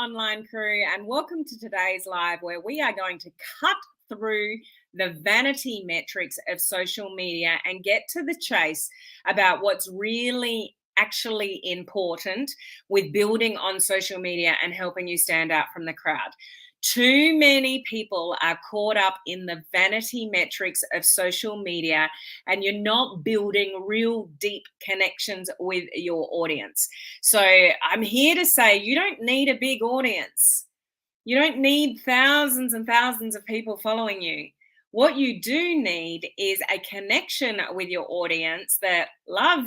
online crew, and welcome to today's live where we are going to cut through the vanity metrics of social media and get to the chase about what's really actually important with building on social media and helping you stand out from the crowd. Too many people are caught up in the vanity metrics of social media, and you're not building real deep connections with your audience. So I'm here to say you don't need a big audience. You don't need thousands and thousands of people following you. What you do need is a connection with your audience that love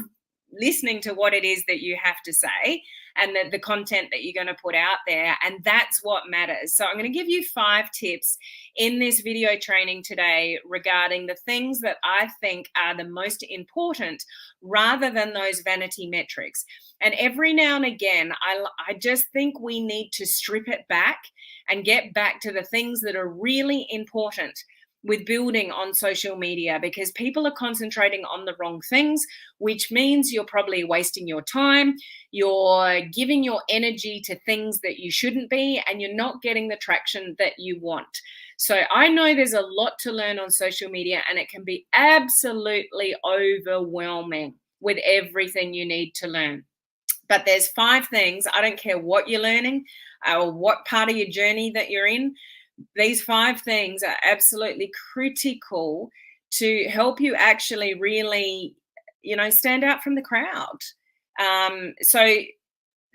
listening to what it is that you have to say and the content that you're going to put out there. And that's what matters. So I'm going to give you 5 tips in this video training today regarding the things that I think are the most important rather than those vanity metrics. And every now and again, I just think we need to strip it back and get back to the things that are really important with building on social media, because people are concentrating on the wrong things, which means you're probably wasting your time, you're giving your energy to things that you shouldn't be, and you're not getting the traction that you want. So I know there's a lot to learn on social media, and it can be absolutely overwhelming with everything you need to learn. But there's 5 things, I don't care what you're learning or what part of your journey that you're in, these 5 things are absolutely critical to help you actually really, stand out from the crowd. So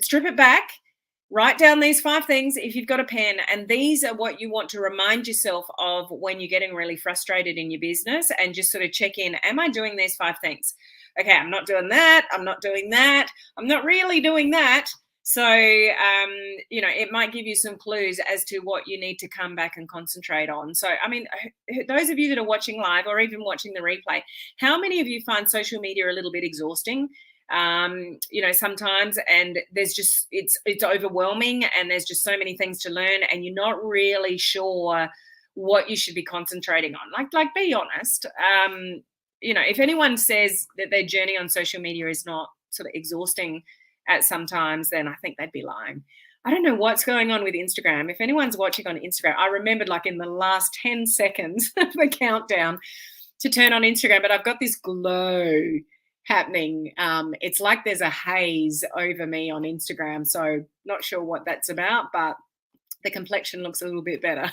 strip it back, write down these 5 things if you've got a pen, and these are what you want to remind yourself of when you're getting really frustrated in your business, and just sort of check in, am I doing these 5 things? Okay, I'm not doing that, I'm not doing that, I'm not really doing that. So, it might give you some clues as to what you need to come back and concentrate on. So, those of you that are watching live or even watching the replay, how many of you find social media a little bit exhausting? Sometimes, and there's just, it's overwhelming, and there's just so many things to learn, and you're not really sure what you should be concentrating on. Like be honest. If anyone says that their journey on social media is not sort of exhausting at sometimes, then I think they'd be lying. I don't know what's going on with Instagram. If anyone's watching on Instagram, I remembered like in the last 10 seconds of the countdown to turn on Instagram, but I've got this glow happening. It's like there's a haze over me on Instagram. So not sure what that's about, but the complexion looks a little bit better.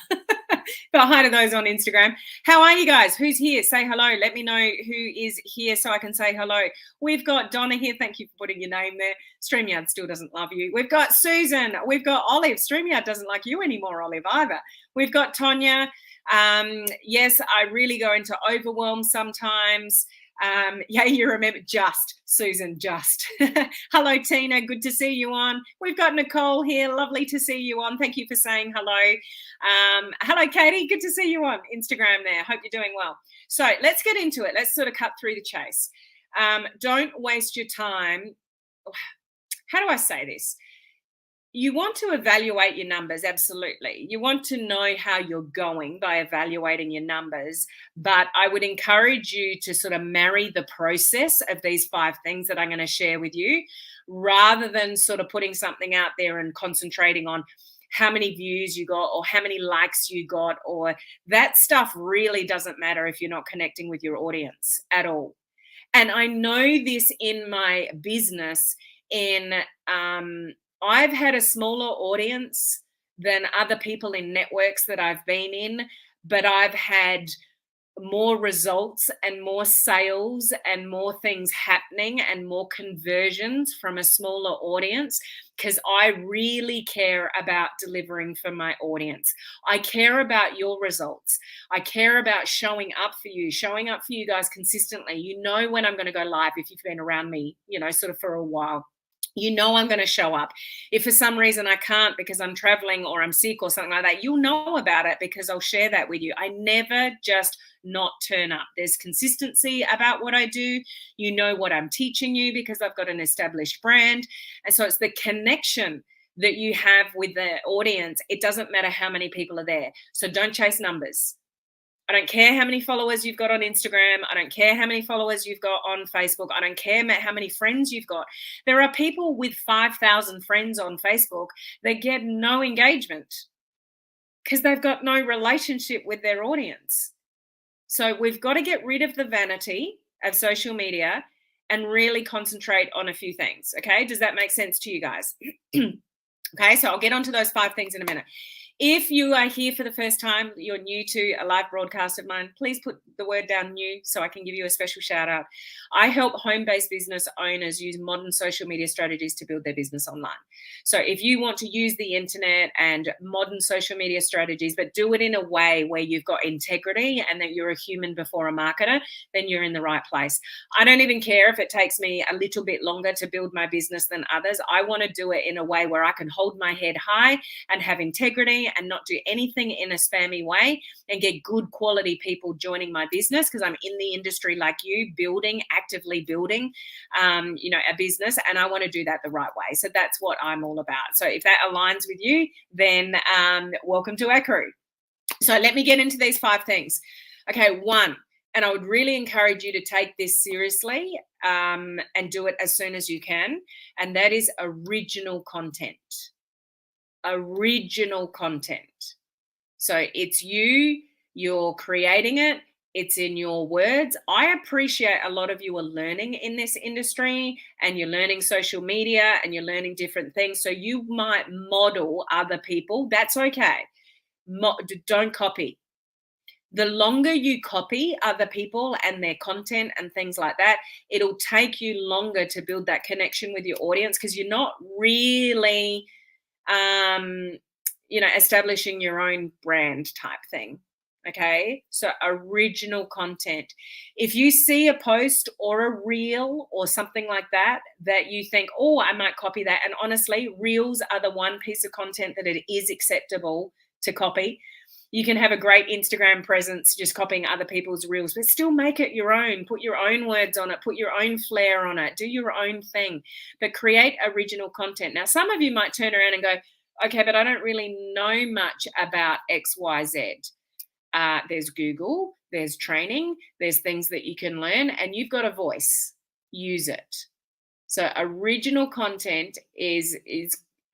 But hi to those on Instagram. How are you guys? Who's here? Say hello. Let me know who is here so I can say hello. We've got Donna here. Thank you for putting your name there. StreamYard still doesn't love you. We've got Susan. We've got Olive. StreamYard doesn't like you anymore, Olive, either. We've got Tonya. Yes, I really go into overwhelm sometimes. Yeah, you remember, just Susan, just. Hello, Tina. Good to see you on. We've got Nicole here. Lovely to see you on. Thank you for saying hello. Hello, Katie. Good to see you on Instagram there. Hope you're doing well. So let's get into it. Let's sort of cut through the chase. Don't waste your time. How do I say this? You want to evaluate your numbers, absolutely. You want to know how you're going by evaluating your numbers, but I would encourage you to sort of marry the process of these 5 things that I'm going to share with you, rather than sort of putting something out there and concentrating on how many views you got or how many likes you got, or that stuff really doesn't matter if you're not connecting with your audience at all. And I know this in my business I've had a smaller audience than other people in networks that I've been in, but I've had more results and more sales and more things happening and more conversions from a smaller audience, because I really care about delivering for my audience. I care about your results. I care about showing up for you guys consistently. You know when I'm going to go live if you've been around me, sort of for a while. You know I'm going to show up. If for some reason I can't because I'm traveling or I'm sick or something like that, you'll know about it because I'll share that with you. I never just not turn up. There's consistency about what I do. You know what I'm teaching you because I've got an established brand. And so it's the connection that you have with the audience. It doesn't matter how many people are there. So don't chase numbers. I don't care how many followers you've got on Instagram. I don't care how many followers you've got on Facebook. I don't care how many friends you've got. There are people with 5,000 friends on Facebook that get no engagement because they've got no relationship with their audience. So we've got to get rid of the vanity of social media and really concentrate on a few things. Okay. Does that make sense to you guys? Okay. So I'll get onto those 5 things in a minute. If you are here for the first time, you're new to a live broadcast of mine, please put the word down new so I can give you a special shout out. I help home-based business owners use modern social media strategies to build their business online. So if you want to use the internet and modern social media strategies, but do it in a way where you've got integrity and that you're a human before a marketer, then you're in the right place. I don't even care if it takes me a little bit longer to build my business than others. I want to do it in a way where I can hold my head high and have integrity and not do anything in a spammy way and get good quality people joining my business because I'm in the industry like you, actively building, a business, and I want to do that the right way. So that's what I'm all about. So if that aligns with you, then welcome to our crew. So let me get into these 5 things. Okay, 1, and I would really encourage you to take this seriously and do it as soon as you can, and that is original content. Original content. So it's you're creating it, it's in your words. I appreciate a lot of you are learning in this industry and you're learning social media and you're learning different things. So you might model other people. That's okay. Don't copy. The longer you copy other people and their content and things like that, it'll take you longer to build that connection with your audience because you're not really establishing your own brand type thing. Okay. So original content. If you see a post or a reel or something like that you think, oh, I might copy that. And honestly, reels are the one piece of content that it is acceptable to copy. You can have a great Instagram presence just copying other people's reels, but still make it your own. Put your own words on it. Put your own flair on it. Do your own thing, but create original content. Now, some of you might turn around and go, okay, but I don't really know much about XYZ. There's Google, there's training, there's things that you can learn, and you've got a voice. Use it. So original content is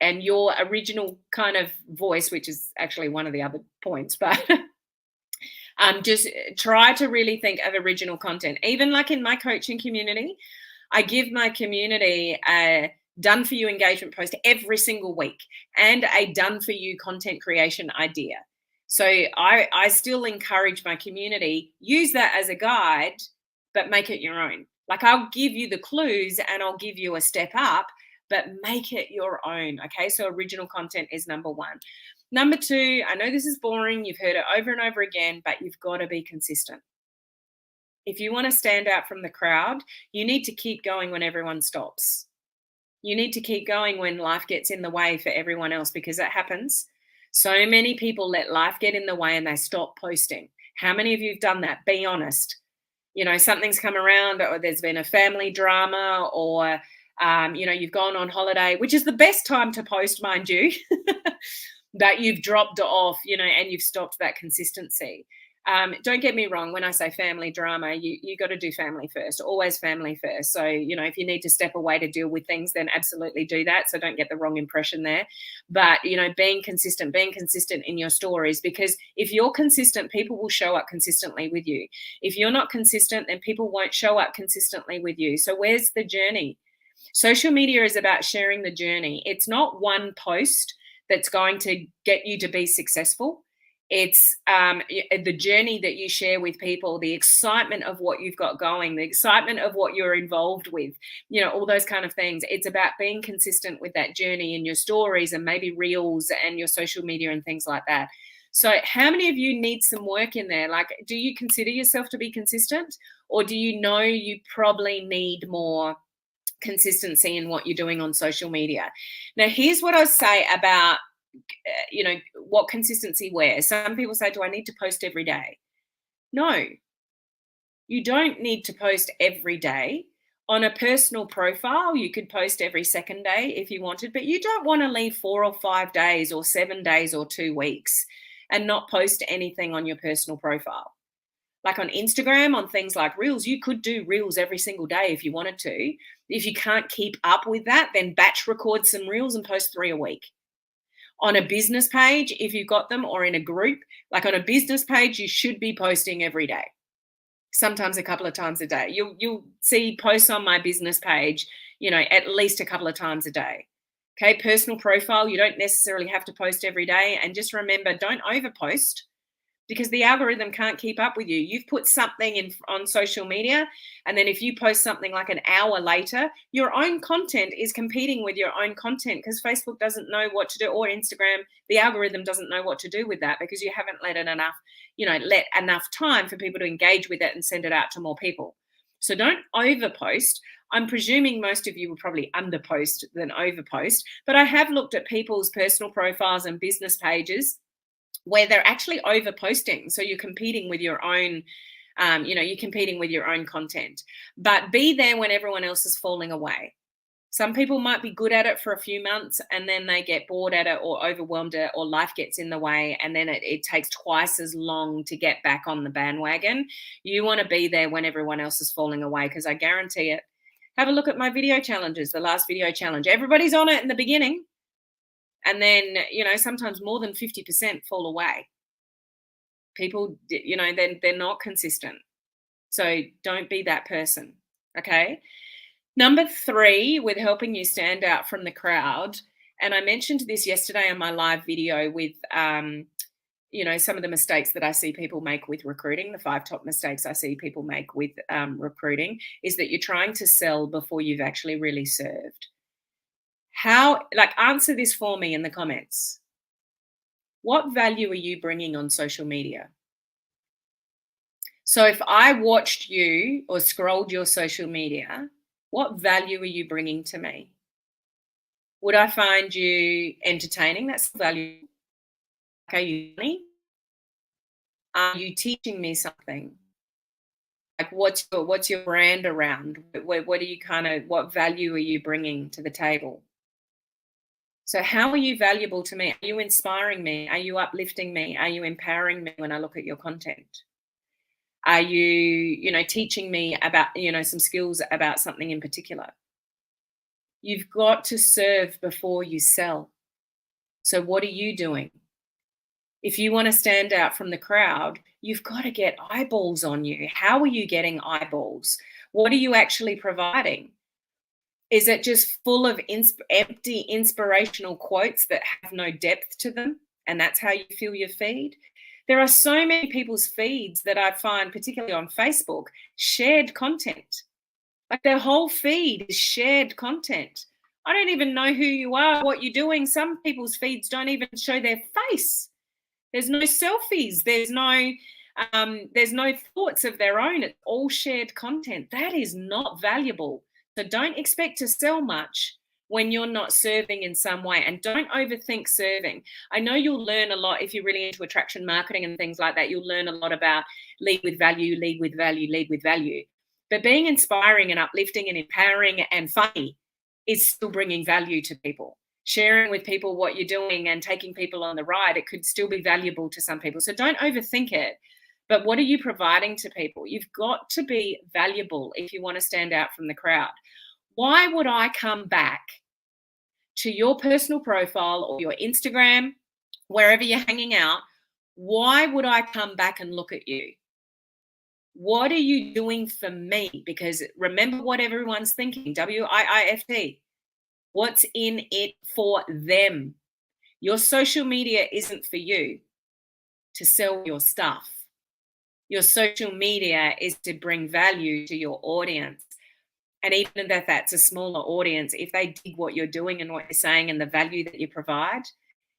and your original kind of voice, which is actually one of the other points, but just try to really think of original content. Even like in my coaching community, I give my community a done for you engagement post every single week and a done for you content creation idea. So I still encourage my community, use that as a guide, but make it your own. Like I'll give you the clues and I'll give you a step up, but make it your own. Okay. So original content is number 1. Number 2, I know this is boring. You've heard it over and over again, but you've got to be consistent. If you want to stand out from the crowd, you need to keep going when everyone stops. You need to keep going when life gets in the way for everyone else, because that happens. So many people let life get in the way and they stop posting. How many of you have done that? Be honest. Something's come around, or there's been a family drama, or you've gone on holiday, which is the best time to post, mind you, that you've dropped off, and you've stopped that consistency. Don't get me wrong. When I say family drama, you got to do family first, always family first. So, if you need to step away to deal with things, then absolutely do that. So don't get the wrong impression there. But, being consistent in your stories, because if you're consistent, people will show up consistently with you. If you're not consistent, then people won't show up consistently with you. So where's the journey? Social media is about sharing the journey. It's not one post that's going to get you to be successful. It's the journey that you share with people, the excitement of what you've got going, the excitement of what you're involved with, all those kind of things. It's about being consistent with that journey in your stories and maybe reels and your social media and things like that. So how many of you need some work in there? Like, do you consider yourself to be consistent, or do you know you probably need more consistency in what you're doing on social media? Now, here's what I'll say about what consistency where. Some people say, do I need to post every day? No, you don't need to post every day. On a personal profile, you could post every second day if you wanted, but you don't want to leave 4 or 5 days or 7 days or 2 weeks and not post anything on your personal profile. Like on Instagram, on things like Reels, you could do Reels every single day if you wanted to. If you can't keep up with that, then batch record some Reels and post 3 a week. On a business page, if you've got them, or in a group, like on a business page, you should be posting every day, sometimes a couple of times a day. You'll see posts on my business page, at least a couple of times a day. Okay, personal profile, you don't necessarily have to post every day. And just remember, don't overpost, because the algorithm can't keep up with you. You've put something in on social media, and then if you post something like an hour later, your own content is competing with your own content, because Facebook doesn't know what to do, or Instagram, the algorithm doesn't know what to do with that, because you haven't let enough time for people to engage with it and send it out to more people. So don't overpost. I'm presuming most of you will probably underpost than overpost, but I have looked at people's personal profiles and business pages where they're actually over posting. So you're competing with your own, you're competing with your own content. But be there when everyone else is falling away. Some people might be good at it for a few months, and then they get bored at it or overwhelmed at it, or life gets in the way, and then it takes twice as long to get back on the bandwagon. You want to be there when everyone else is falling away, because I guarantee it. Have a look at my video challenges, the last video challenge. Everybody's on it in the beginning. And then, sometimes more than 50% fall away. People, they're not consistent. So don't be that person, okay? Number 3, with helping you stand out from the crowd, and I mentioned this yesterday in my live video with, some of the mistakes that I see people make with recruiting, the 5 top mistakes I see people make with recruiting, is that you're trying to sell before you've actually really served. Answer this for me in the comments. What value are you bringing on social media? So if I watched you or scrolled your social media, what value are you bringing to me? Would I find you entertaining? That's value. Are you funny? Are you teaching me something? Like what's your brand around? What value are you bringing to the table? So how are you valuable to me? Are you inspiring me? Are you uplifting me? Are you empowering me when I look at your content? Are you, teaching me about, some skills about something in particular? You've got to serve before you sell. So what are you doing? If you want to stand out from the crowd, you've got to get eyeballs on you. How are you getting eyeballs? What are you actually providing? Is it just full of empty inspirational quotes that have no depth to them, and that's how you fill your feed? There are so many people's feeds that I find, particularly on Facebook, shared content. Like their whole feed is shared content. I don't even know who you are, what you're doing. Some people's feeds don't even show their face. There's no selfies. There's no thoughts of their own. It's all shared content. That is not valuable. So don't expect to sell much when you're not serving in some way, and don't overthink serving. I know you'll learn a lot if you're really into attraction marketing and things like that. You'll learn a lot about lead with value, lead with value, lead with value. But being inspiring and uplifting and empowering and funny is still bringing value to people. Sharing with people what you're doing and taking people on the ride, it could still be valuable to some people. So don't overthink it. But what are you providing to people? You've got to be valuable if you want to stand out from the crowd. Why would I come back to your personal profile or your Instagram, wherever you're hanging out? Why would I come back and look at you? What are you doing for me? Because remember what everyone's thinking, WIIFT. What's in it for them? Your social media isn't for you to sell your stuff. Your social media is to bring value to your audience. And even if that's a smaller audience, if they dig what you're doing and what you're saying and the value that you provide,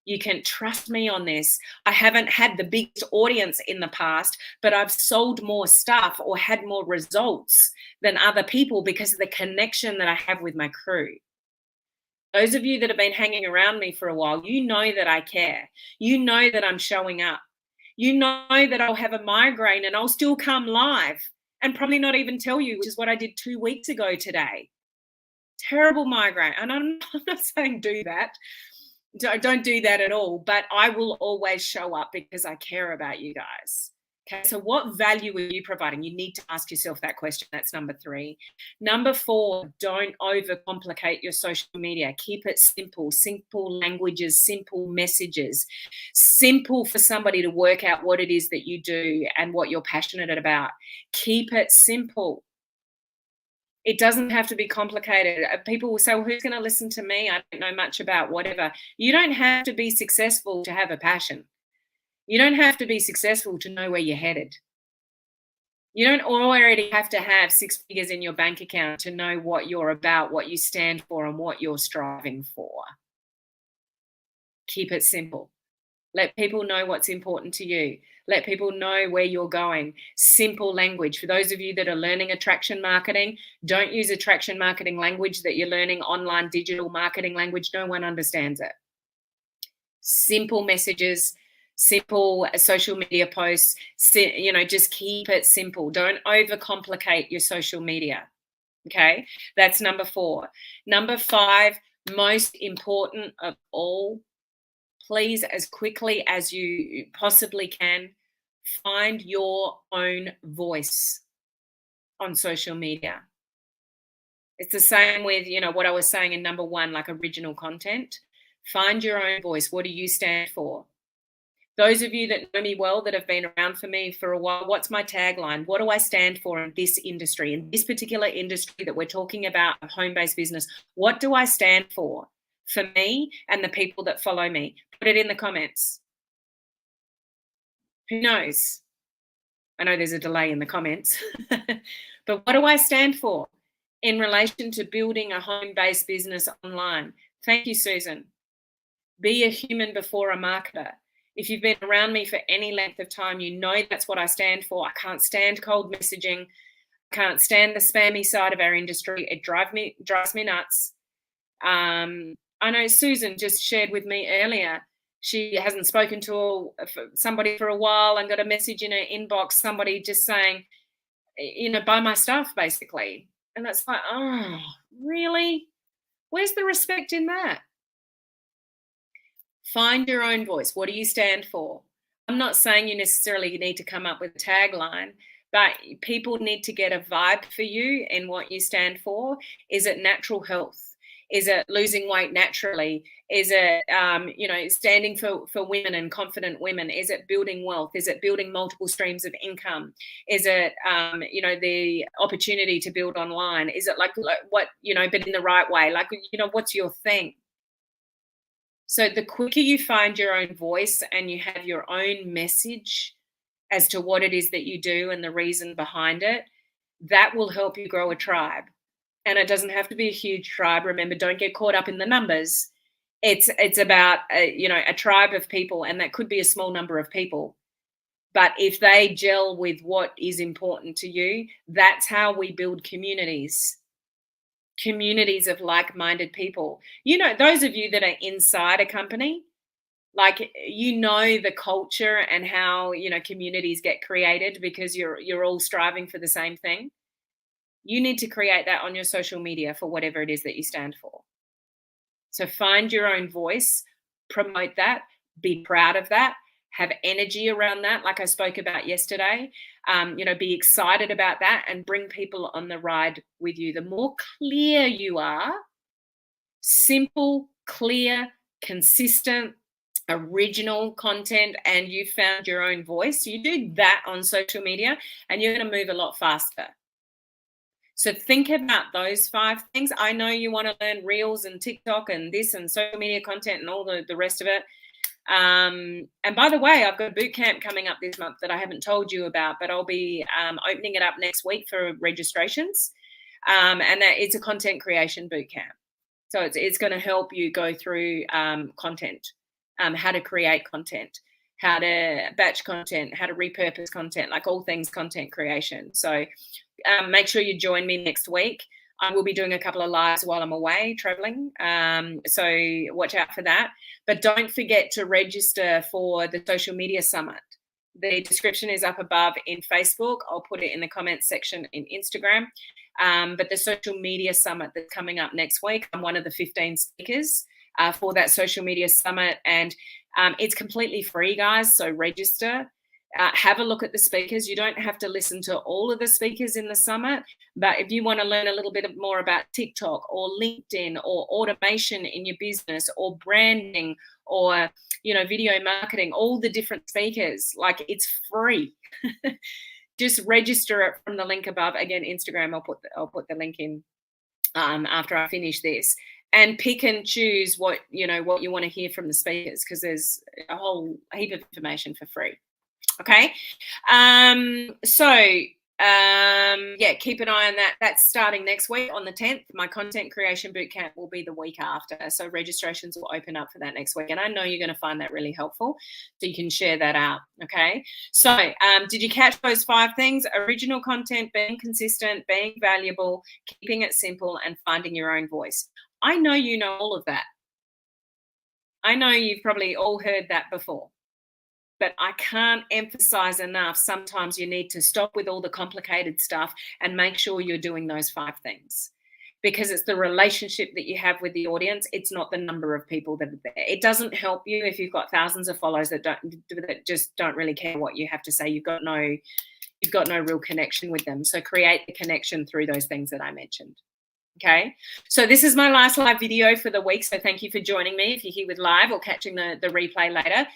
you can trust me on this. I haven't had the biggest audience in the past, but I've sold more stuff or had more results than other people because of the connection that I have with my crew. Those of you that have been hanging around me for a while, you know that I care. You know that I'm showing up. You know that I'll have a migraine and I'll still come live and probably not even tell you, which is what I did 2 weeks ago today. Terrible migraine. And I'm not saying do that. Don't do that at all. But I will always show up because I care about you guys. Okay, so what value are you providing? You need to ask yourself that question. That's number 3. Number 4, don't overcomplicate your social media. Keep it simple, simple languages, simple messages, simple for somebody to work out what it is that you do and what you're passionate about. Keep it simple. It doesn't have to be complicated. People will say, well, who's going to listen to me? I don't know much about whatever. You don't have to be successful to have a passion. You don't have to be successful to know where you're headed. You don't already have to have 6 figures in your bank account to know what you're about, what you stand for, and what you're striving for. Keep it simple. Let people know what's important to you. Let people know where you're going. Simple language. For those of you that are learning attraction marketing, don't use attraction marketing language that you're learning online digital marketing language. No one understands it. Simple messages, simple social media posts, just keep it simple. Don't overcomplicate your social media. Okay, that's number 4. Number 5, most important of all, please, as quickly as you possibly can, find your own voice on social media. It's the same with, what I was saying in number 1, like original content. Find your own voice. What do you stand for? Those of you that know me well, that have been around for me for a while, what's my tagline? What do I stand for in this industry, in this particular industry that we're talking about, a home-based business? What do I stand for me and the people that follow me? Put it in the comments. Who knows? I know there's a delay in the comments. But what do I stand for in relation to building a home-based business online? Thank you, Susan. Be a human before a marketer. If you've been around me for any length of time, you know that's what I stand for. I can't stand cold messaging. I can't stand the spammy side of our industry. It drives me nuts. I know Susan just shared with me earlier, she hasn't spoken to somebody for a while and got a message in her inbox, somebody just saying, buy my stuff, basically. And that's like, oh, really? Where's the respect in that? Find your own voice. What do you stand for? I'm not saying you necessarily need to come up with a tagline, but people need to get a vibe for you in what you stand for. Is it natural health? Is it losing weight naturally? Is it, standing for women and confident women? Is it building wealth? Is it building multiple streams of income? Is it, the opportunity to build online? Is it like what, but in the right way? Like, what's your thing? So the quicker you find your own voice and you have your own message as to what it is that you do and the reason behind it, that will help you grow a tribe. And it doesn't have to be a huge tribe. Remember, don't get caught up in the numbers. It's about a tribe of people, and that could be a small number of people. But if they gel with what is important to you, that's how we build communities of like-minded people. Those of you that are inside a company, like, the culture and how, communities get created because you're all striving for the same thing. You need to create that on your social media for whatever it is that you stand for. So find your own voice, promote that, be proud of that, have energy around that, like I spoke about yesterday. Be excited about that and bring people on the ride with you. The more clear you are, simple, clear, consistent, original content, and you found your own voice, you do that on social media and you're going to move a lot faster. So think about those 5 things. I know you want to learn Reels and TikTok and this and social media content and all the rest of it. And by the way, I've got a boot camp coming up this month that I haven't told you about, but I'll be opening it up next week for registrations. And that it's a content creation boot camp. So it's going to help you go through content, how to create content, how to batch content, how to repurpose content, like all things content creation. So make sure you join me next week. I will be doing a couple of lives while I'm away traveling. So watch out for that. But don't forget to register for the social media summit. The description is up above in Facebook. I'll put it in the comments section in Instagram. But the social media summit that's coming up next week, I'm one of the 15 speakers for that social media summit. And it's completely free, guys. So register. Have a look at the speakers. You don't have to listen to all of the speakers in the summit, but if you want to learn a little bit more about TikTok or LinkedIn or automation in your business or branding or, video marketing, all the different speakers, like, it's free. Just register it from the link above. Again, Instagram, I'll put the link in after I finish this, and pick and choose what you want to hear from the speakers, because there's a whole heap of information for free. Okay. Yeah, keep an eye on that. That's starting next week on the 10th. My content creation bootcamp will be the week after. So registrations will open up for that next week. And I know you're going to find that really helpful. So you can share that out. Okay. So did you catch those 5 things? Original content, being consistent, being valuable, keeping it simple, and finding your own voice. I know you know all of that. I know you've probably all heard that before. But I can't emphasize enough, sometimes you need to stop with all the complicated stuff and make sure you're doing those 5 things, because it's the relationship that you have with the audience. It's not the number of people that are there. It doesn't help you if you've got thousands of followers that just don't really care what you have to say. You've got no real connection with them. So create the connection through those things that I mentioned. Okay, so this is my last live video for the week. So thank you for joining me if you're here with live or catching the replay later.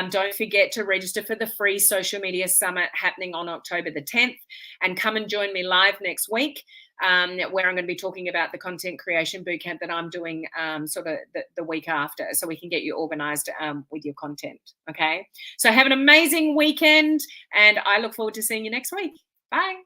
Don't forget to register for the free social media summit happening on October the 10th, and come and join me live next week, where I'm going to be talking about the content creation bootcamp that I'm doing sort of the week after, so we can get you organized with your content. Okay, so have an amazing weekend, and I look forward to seeing you next week. Bye.